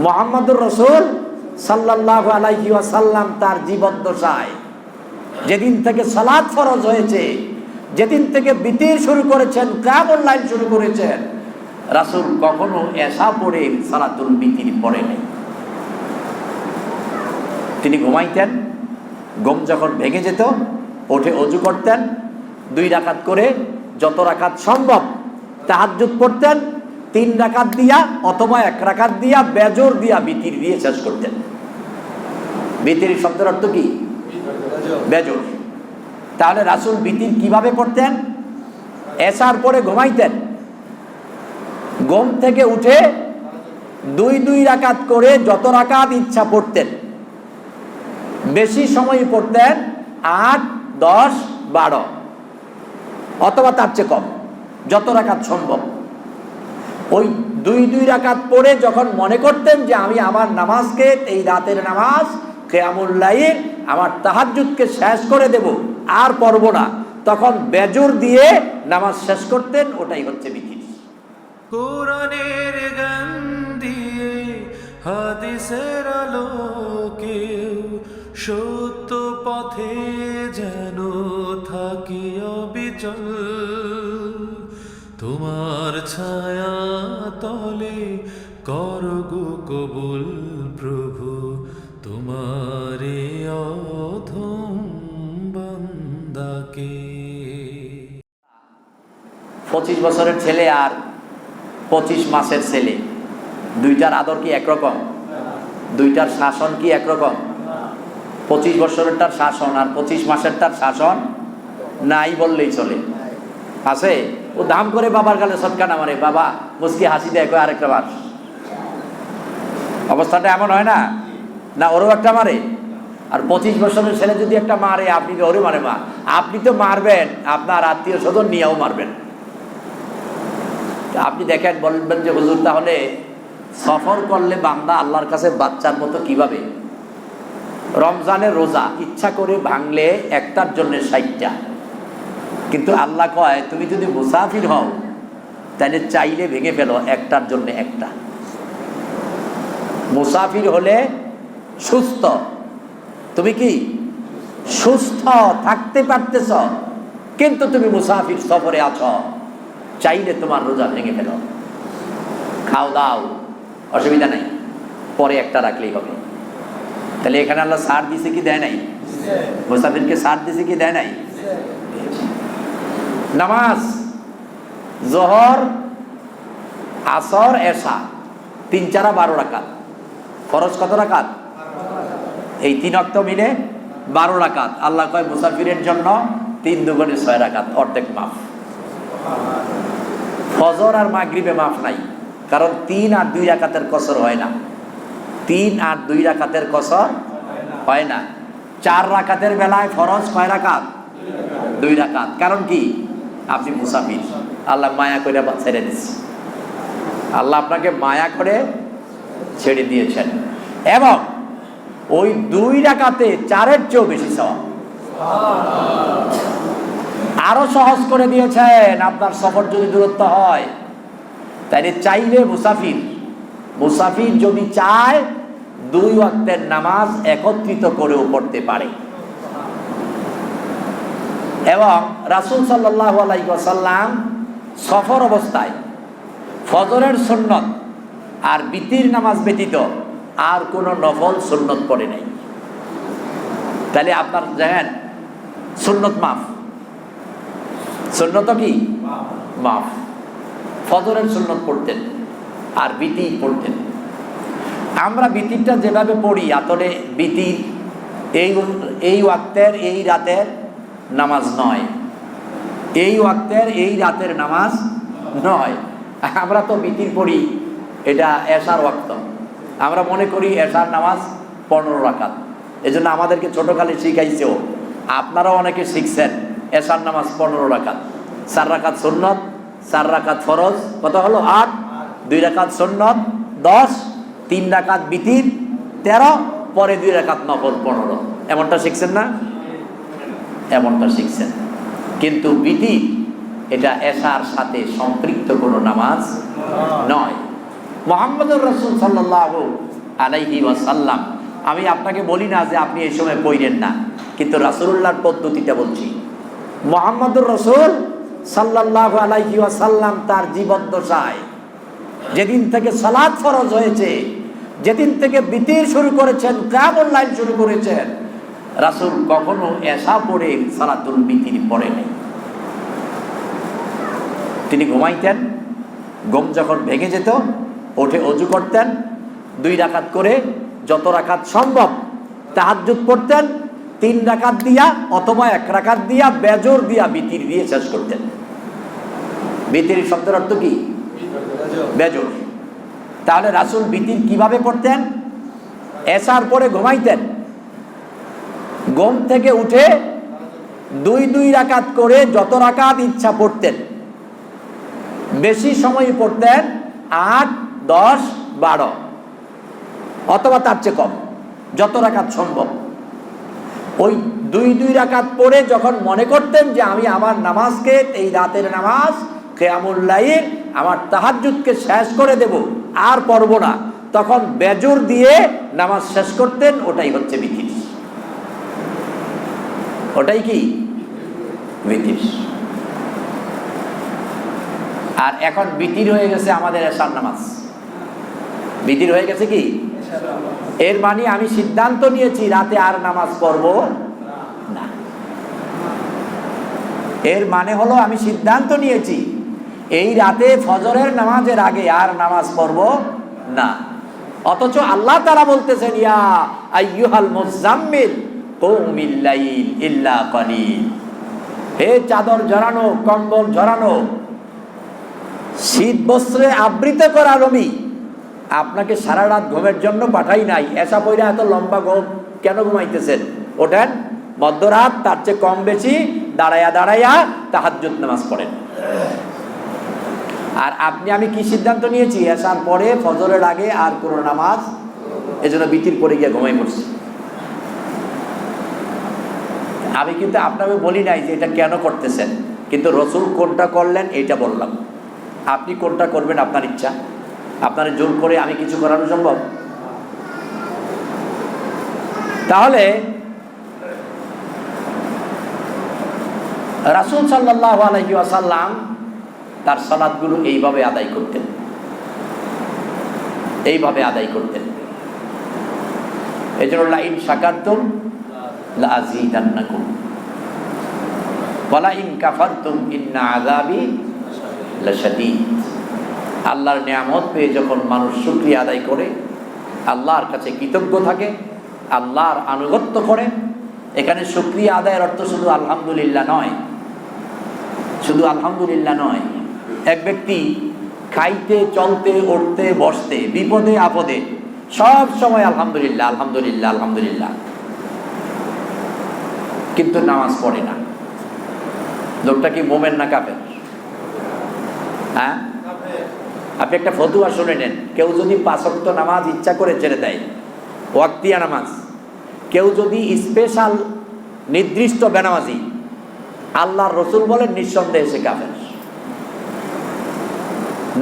মুহাম্মদুর রাসূল সাল্লাল্লাহু আলাইহি ওয়াসাল্লাম তার জীবদ্দশায় যেদিন থেকে সালাত ফরজ হয়েছে, যেদিন থেকে বিতির শুরু করেছেন, কিয়ামুল লাইল শুরু করেছেন, রাসূল কখনো এশা পড়ে সালাতুল বিতির পড়ে নাই। তিনি ঘুমাইতেন, ঘুম যখন ভেঙে যেত উঠে ওযু করতেন, 2 রাকাত করে যত রাকাত সম্ভব তাহাজ্জুদ পড়তেন, 3 রাকাত দিয়া অথবা 1 রাকাত দিয়া বেজর দিয়া বিতির দিয়ে শেষ করতেন। বিতির শব্দের অর্থ কি? বেজর। তাহলে রাসূল বিতির কিভাবে পড়তেন? এশার পরে ঘুমাইতেন, ঘুম থেকে উঠে 2 রাকাত করে যত রাকাত ইচ্ছা পড়তেন। বেশি সময় পড়তেন 8, 10, 12 অথবা তার চেয়ে কম, যত রাকাত সম্ভব। ওই 2 রাকাত পড়ে যখন মনে করতেন যে আমি আমার নামাজকে, এই রাতের নামাজ কিয়ামুল লাইল, আমার তাহাজ্জুদকে শেষ করে দেব, আর পড়ব না, তখন বেজর দিয়ে নামাজ শেষ করতেন। ওটাই হচ্ছে বিতির। কোরআনের গান দিয়ে হাদিসের আলোকে সত্য পথে যেন থাকি অবিচল, তোমার ছায়া তলে করগো কবুল প্রভু, তোমারে অধম বান্দাকে। 25 বছরের ছেলে আর 25 মাসের ছেলে, দুইটার আদর কি একরকম? দুইটার শাসন কি একরকম? 25 বছরেরটার শাসন আর 25 মাসেরটার শাসন নাই বললেই চলে। আছে ও দাম করে বাবার গালে সটকানা মারে, বাবা মুস্কি হাসি দেয়, আরেকটা বার। অবস্থাটা এমন হয় না? না ওরও একটা মারে। আর 25 বছরের ছেলে যদি একটা মারে, আপনি তো ওরে মারে মা, আপনি তো মারবেন, আপনার আত্মীয় স্বজন নিয়েও মারবেন। আপনি দেখেন, বলবেন যে হুজুর তাহলে সফর করলে বান্দা আল্লাহর কাছে বাচ্চার মতো কিভাবে? রমজানের রোজা ইচ্ছা করে ভাঙলে একটার জন্য 60টা, কিন্তু আল্লাহ কয় তুমি যদি মুসাফির হও তাহলে চাইলে ভেঙে ফেলো, একটার জন্য একটা। মুসাফির হলে সুস্থ, তুমি কি সুস্থ থাকতে পারতেছ, কিন্তু তুমি মুসাফির সফরে আছো, চাইলে তোমার রোজা ভেঙে ফেলো, খাও দাও, অসুবিধা নাই, পরে একটা রাখলেই হবে। তাহলে এখানে আল্লাহ ছাড় দিছে কি দেয় নাই? মুসাফিরকে ছাড় দিছে কি দেয় নাই? নামাজ জোহর, আসর, এশা 3, 4, 12 রাকাত। ফরজ কত রাকাত? এই 3 ওয়াক্ত মিলে 12 রাকাত। আল্লাহ কয় মুসাফিরের জন্য 3 দুগুণে 6 রাকাত, অর্ধেক মাফ। ফজর আর মাগরিবে মাফ নাই, কারণ 3 আর 2 রাকাতের কসর হয় না। 3 আর 2 রাকাতের কসর হয় না। 4 রাকাতের বেলায় ফরজ কয় রাকাত? 2 রাকাত। কারণ কি? আপনি মুসাফির, আল্লাহ মায়া করে ছেড়ে দিচ্ছে। আল্লাহ আপনাকে মায়া করে ছেড়ে দিয়েছেন, এবং ওই 2 রাকাতে 4-এর চেয়েও বেশি সওয়াব। আরো সহজ করে দিয়েছেন, আপনার সফর যদি দূরত্ব হয়, তাইলে চাইলে মুসাফির যদি চায় 2 ওয়াক্তের নামাজ একত্রিত করেও পড়তে পারে। এবং রাসূল সাল্লাল্লাহু আলাইহি ওয়াসাল্লাম সফর অবস্থায় ফজরের সুন্নত আর বিতির নামাজ ব্যতীত আর কোনো নফল সুন্নত পড়ে নাই। তাহলে আপনার জানেন সুন্নত মাফ, সুন্নত কি মাফ। ফজরের সুন্নত পড়তেন আর বিতির পড়তেন। আমরা বিতিরটা যেভাবে পড়ি, আসলে বিতির এই ওয়াক্তের এই রাতের নামাজ নয়, এই ওয়াক্তের এই রাতের নামাজ নয়। আমরা তো বিতির পড়ি, এটা এশার ওয়াক্ত, আমরা মনে করি এশার নামাজ 15 রাকাত। এই জন্য আমাদেরকে ছোটকালে শিখাইছেও, আপনারাও অনেকে শিখছেন এশার নামাজ 15 রাকাত। 4 রাকাত সুন্নত, 4 রাকাত ফরজ, কত হলো? 8, 2 রাকাত সুন্নত 10, 3 রাকাত বিতির 13, পরে 2 রাকাত নফল 15। এমনটা শিখছেন না? এমনটা শিখছেন। কিন্তু বিতির এটা এশার সাথে সম্পৃক্ত কোনো নামাজ নয়। মুহাম্মদুর রাসূল সাল্লাল্লাহু আলাইহি ওয়াসাল্লাম। আমি আপনাকে বলি না যে আপনি এই সময় পড়েন না, কিন্তু রাসূলুল্লাহর পদ্ধতিটা বলছি। মুহাম্মদুর রাসূল সাল্লাল্লাহু আলাইহি ওয়াসাল্লাম তার জীবদ্দশায় যেদিন থেকে সালাত ফরজ হয়েছে, যেদিন থেকে বিতির শুরু করেছেন, কিয়ামুল লাইল শুরু করেছেন, রাসূল কখনো এশা পড়ে সালাতুল বিতির পড়েনি। তিনি ঘুমাইতেন, ঘুম যখন ভেঙে যেত উঠে ওযু করতেন, 2 রাকাত করে যত রাকাত সম্ভব তাহাজ্জুদ পড়তেন, 3 রাকাত দিয়া অথবা 1 রাকাত দিয়া বেজর দিয়া বিতির দিয়ে শেষ করতেন। বিতির শব্দের অর্থ কি? বেজর। তাহলে রাসূল বিতির কিভাবে পড়তেন? এশার পরে ঘুমাইতেন, ঘুম থেকে উঠে 2 রাকাত করে যত রাকাত ইচ্ছা পড়তেন। বেশি সময় পড়তেন 8, 10, 12 অথবা তার চেয়ে কম, যত রাকাত সম্ভব। ওই 2 রাকাত পড়ে যখন মনে করতেন যে আমি আমার নামাজকে, এই রাতের নামাজ কিয়ামুল লাইল, আমার তাহাজ্জুদকে শেষ করে দেব, আর পড়ব না, তখন বেজর দিয়ে নামাজ শেষ করতেন। ওটাই হচ্ছে বিতির। ওটাই কি? বিতির। আর এখন বিতির হয়ে গেছে আমাদের এশার নামাজ। বিতির হয়ে গেছে কি? এর মানে আমি সিদ্ধান্ত নিয়েছি রাতে আর নামাজ পড়ব না। এর মানে হলো আমি সিদ্ধান্ত নিয়েছি এই রাতে ফজরের নামাজের আগে আর নামাজ পড়ব না। অথচ আল্লাহ তাআলা বলতেছেন, ইয়া আইয়ুহাল মুযাম্মিল কুমিল লাইল ইল্লা কালিল, হে চাদর জড়ানো, কম্বল জড়ানো, শীত বস্ত্রে আবৃত করা নবী, আপনাকে সারা রাত ঘুমের জন্য পাঠাই নাই। এসা পইরা এত লম্বা ঘুম কেন ঘুমাইতেছেন? ওঠেন, মধ্যরাত তার চেয়ে কম বেশি দাঁড়াইয়া দাঁড়াইয়া তাহাজ্জুদ নামাজ পড়েন। আর আপনি আমি কি সিদ্ধান্ত নিয়েছি? এশার পরে ফজরের আগে আর কোনো নামাজ, এজন্য বিতির পড়ে গিয়ে ঘুমাই পড়ছি। আমি কিন্তু আপনাকে বলি নাই যে এটা কেন করতেছেন, কিন্তু রাসূল কোনটা করলেন এইটা বললাম। আপনি কোনটা করবেন আপনার ইচ্ছা। আপনার জোর করে আমি কিছু করানো সম্ভব? তাহলে রাসূল সাল্লাল্লাহু আলাইহি ওয়াসাল্লাম তার সালাতগুলো এইভাবে আদায় করতেন, এইভাবে আদায় করতেন। এজন্য লাইন শাকারতুম লাযীদান্নাকুম ওয়া লাইন কাফারতুম ইন্না আযাবি লাশাদীদ। আল্লাহর নিয়ামত পেয়ে যখন মানুষ শুকরিয়া আদায় করে, আল্লাহর কাছে কৃতজ্ঞ থাকে, আল্লাহর আনুগত্য করে। এখানে শুকরিয়া আদায়ের অর্থ শুধু আলহামদুলিল্লাহ নয়, শুধু আলহামদুলিল্লাহ নয়। এক ব্যক্তি খাইতে, চলতে, উঠতে, বসতে, বিপদে আপদে সব সময় আলহামদুলিল্লাহ আলহামদুলিল্লাহ আলহামদুলিল্লাহ, কিন্তু নামাজ পড়ে না। লোকটা কি মোমেন না কাফের? হ্যাঁ, আপনি একটা ফতোয়া শুনে নেন। কেউ যদি 5 ওয়াক্ত নামাজ ইচ্ছা করে ছেড়ে দেয়, ওয়াক্তিয়া নামাজ, কেউ যদি স্পেশাল নির্দিষ্ট বেনামাজি, আল্লাহর রাসূল বলেন নিঃসন্দেহে সে কাফের।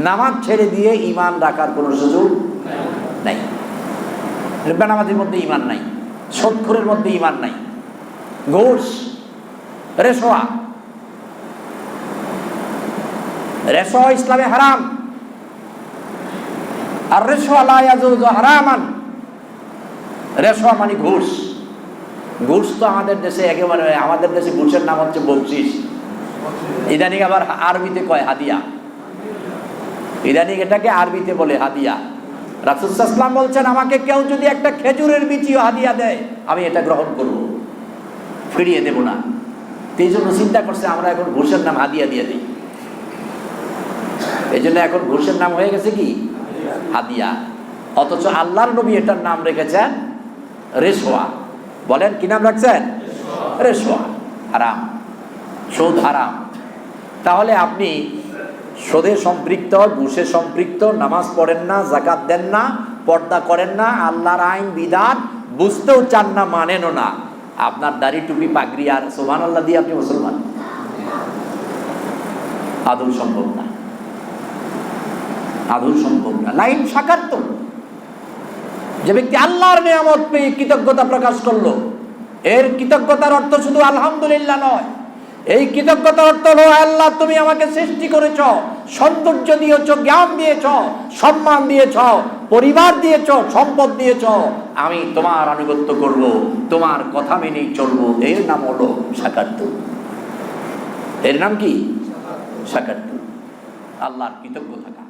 নামাজ ছেড়ে দিয়ে ঈমান রাখার কোনো সুযোগ নাই। বেনামাজির মধ্যে ঈমান নাই, সুদখোরের মধ্যে ঈমান নাই, ঘুষ, রেশোয়া, রেশোয়া ইসলামে হারাম। আর রেশোয়া লা ইয়াজুজু হারামান, রেশোয়া মানে ঘুষ। ঘুষ তো আমাদের দেশে একেবারে, আমাদের দেশে ঘুষের নাম হচ্ছে বকশিস। ইদানিং আবার আরবিতে কয় হাদিয়া, ইদানিং এটাকে আরবিতে বলে হাদিয়া। রাসূল সাল্লাল্লাহু আলাইহি ওয়াসাল্লাম বলছেন, আমাকে কেউ যদি একটা খেজুরের বিচিও হাদিয়া দেয়, আমি এটা গ্রহণ করব, ফিরিয়ে দেব না। এই জন্য চিন্তা করছে আমরা এখন ঘুষের নাম হাদিয়া দিয়ে দিই। এই জন্য এখন ঘুষের নাম হয়ে গেছে কি? হাদিয়া। অথচ আল্লাহর নবী এটার নাম রেখেছেন রেশোয়া। বলেন কি নাম রাখছেন? রেশোয়া। হারাম, সুদ হারাম। তাহলে আপনি সুদে সম্পৃক্ত, ঘুষে সম্পৃক্ত, নামাজ পড়েন না, যাকাত দেন না, পর্দা করেন না, আল্লাহর আইন বিধান বুঝতেও চান না, মানেনও না। আপনার দাড়ি টুপি পাগড়ি আর সুবহানাল্লাহ দিয়ে আপনি মুসলমান? আদৌ সম্ভব না, আদৌ সম্ভব না। লাইন শাকারতুম, যে ব্যক্তি আল্লাহর নিয়ামত পেয়ে কৃতজ্ঞতা প্রকাশ করলো, এর কৃতজ্ঞতার অর্থ শুধু আলহামদুলিল্লাহ নয়, এই কৃতজ্ঞতার অর্থ হলো আল্লাহ তুমি আমাকে সৃষ্টি করেছ, সৌন্দর্য দিয়েছ, জ্ঞান দিয়েছ, সম্মান দিয়েছ, পরিবার দিয়েছ, সম্পদ দিয়েছ, আমি তোমার আনুগত্য করব, তোমার কথা মেনেই চলবো। এর নাম হলো শাকারতুম। এর নাম কি? শাকারতুম। আল্লাহর কৃতজ্ঞ থাকা।